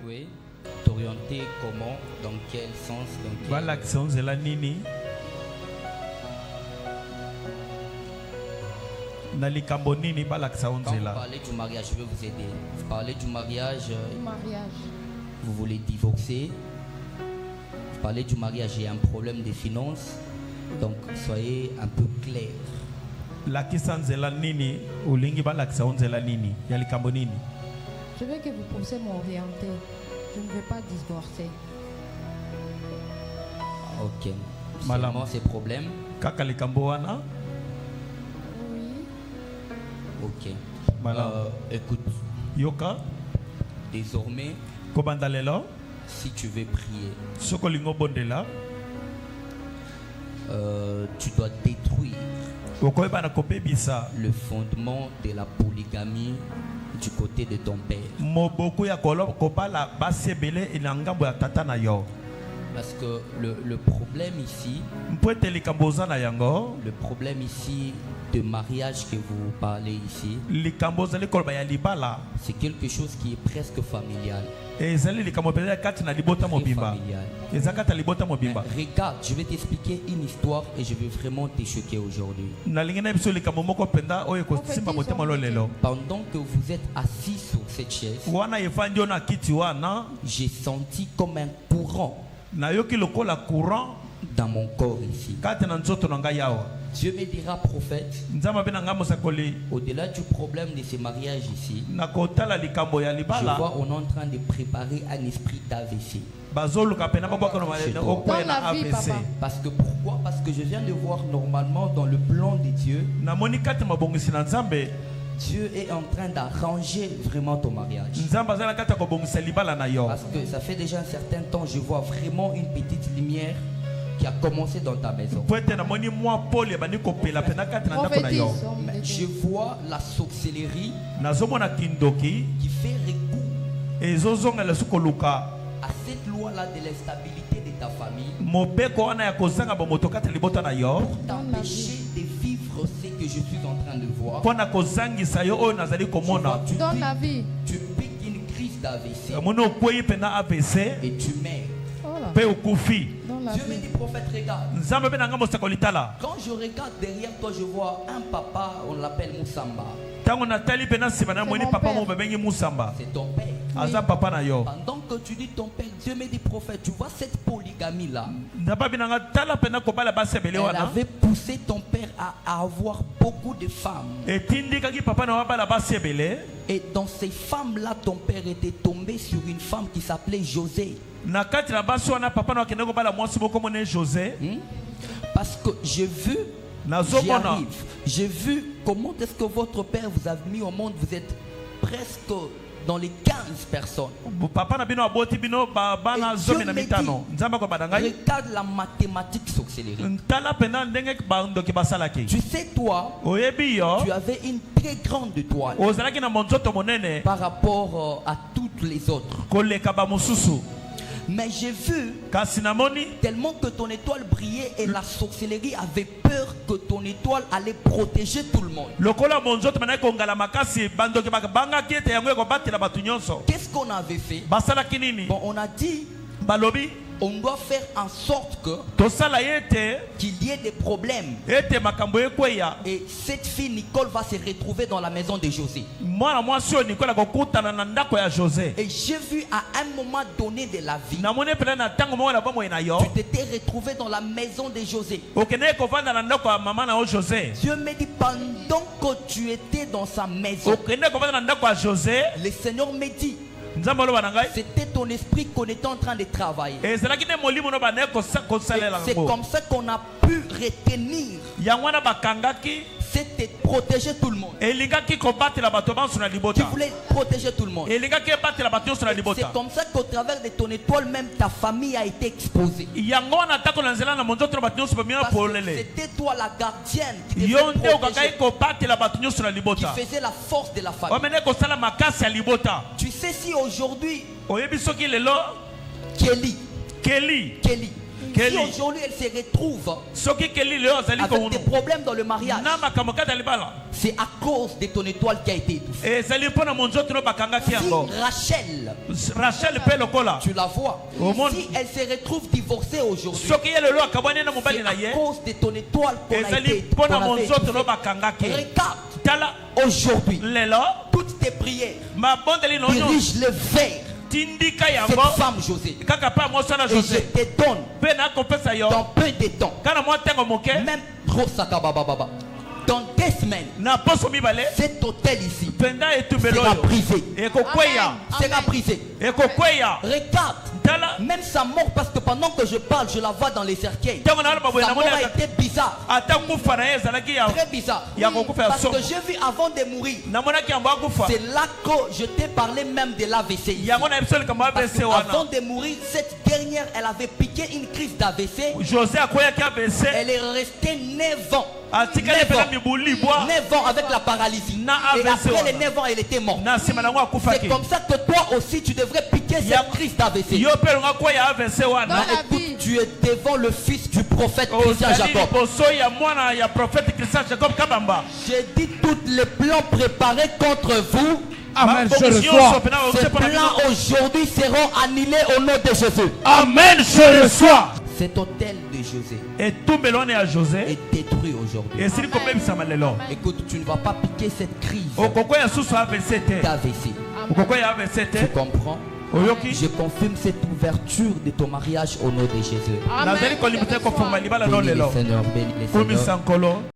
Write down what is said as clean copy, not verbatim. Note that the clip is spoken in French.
Oui. T'orienter comment? Dans quel sens? Dans quel... Quand vous parlez du mariage, je vais vous aider. Vous parlez du mariage. Vous voulez divorcer. Vous parlez du mariage, il y a un problème de finances. Donc soyez un peu clair. Je veux que vous puissiez m'orienter. Je ne veux pas divorcer. Ok. Seulement ces problèmes. Ok. Écoute. Yoka. Désormais, si tu veux prier, tu dois détruire le fondement de la polygamie du côté de ton père. Parce que le problème ici, de mariage que vous parlez ici, c'est quelque chose qui est presque familial. Regarde, je vais t'expliquer une histoire et je vais vraiment te choquer aujourd'hui. Pendant que vous êtes assis sur cette chaise, j'ai senti comme un courant dans mon corps ici. Dieu me dira, prophète, au-delà du problème de ce mariage ici, je vois on est en train de préparer un esprit d'AVC. Parce que pourquoi? Parce que je viens de voir normalement dans le plan de Dieu, Dieu est en train d'arranger vraiment ton mariage. Parce que ça fait déjà un certain temps, je vois vraiment une petite lumière qui a commencé dans ta maison. Je vois la sorcellerie qui fait recours à cette loi-là de l'instabilité de ta famille pour t'empêcher de vivre ce que je suis en train de voir. Dans la vie. Tu piques une crise d'AVC et tu meurs. Dieu me dit, prophète, regarde. Quand je regarde derrière toi, je vois un papa, on l'appelle Moussamba. C'est ton père. Oui. Pendant que tu dis ton père, Dieu me dit, prophète, tu vois cette polygamie-là. Elle avait poussé ton père à avoir beaucoup de femmes. Et dans ces femmes-là, ton père était tombé sur une femme qui s'appelait José. Parce que j'ai vu, j'ai vu comment est-ce que votre père vous a mis au monde. Vous êtes presque dans les 15 personnes. Regarde la mathématique sorcellerie. Tu sais, toi, tu avais une très grande étoile par rapport à toutes les autres. Mais j'ai vu tellement que ton étoile brillait et la sorcellerie avait peur que ton étoile allait protéger tout le monde. Qu'est-ce qu'on avait fait? Bon, on a dit on doit faire en sorte que qu'il y ait des problèmes. Et cette fille Nicole va se retrouver dans la maison de José. Et j'ai vu à un moment donné de la vie, tu t'étais retrouvé dans la maison de José. Dieu me dit, pendant que tu étais dans sa maison, le Seigneur me dit, c'était ton esprit qu'on était en train de travailler. C'est comme ça qu'on a pu retenir. C'était protéger tout le monde. Tu voulais protéger tout le monde. C'est comme ça qu'au travers de ton étoile, même ta famille a été exposée. C'était toi la gardienne qui faisait la force de la famille. Tu sais si aujourd'hui Kelly Si aujourd'hui elle se retrouve avec des problèmes dans le mariage, c'est à cause de ton étoile qui a été étouffée. Si Rachel, tu la vois, si elle se retrouve divorcée aujourd'hui, c'est à cause de ton étoile qu'on a été étouffée. Regarde, aujourd'hui, toutes tes prières dirigent le vers cette femme José. Et je te donne dans peu de temps, même dans 2 semaines, cet hôtel ici sera brisé. Sera brisé. Regarde, même sa mort, parce que pendant que je parle, je la vois dans les cercueils. Sa mort a été bizarre. Très bizarre. Oui, parce que j'ai vu avant de mourir. C'est là que je t'ai parlé même de l'AVC. Avant de mourir, cette dernière, elle avait piqué une crise d'AVC. Elle est restée 9 ans. 9 ans avec la paralysie. Et après les 9 ans, elle était morte. C'est comme ça que toi aussi, tu devrais piquer cette crise d'AVC. Écoute, tu es devant le fils du prophète Christian Jacob. J'ai dit tous les plans préparés contre vous. Amen, je reçois. Ces plans aujourd'hui seront annulés au nom de Jésus. Amen, je reçois. Cet hôtel de José est détruit aujourd'hui. Écoute, tu ne vas pas piquer cette crise d'AVC. Tu comprends? Je confirme cette ouverture de ton mariage au nom de Jésus. Amen. Bénis le Seigneur, bénis le Seigneur.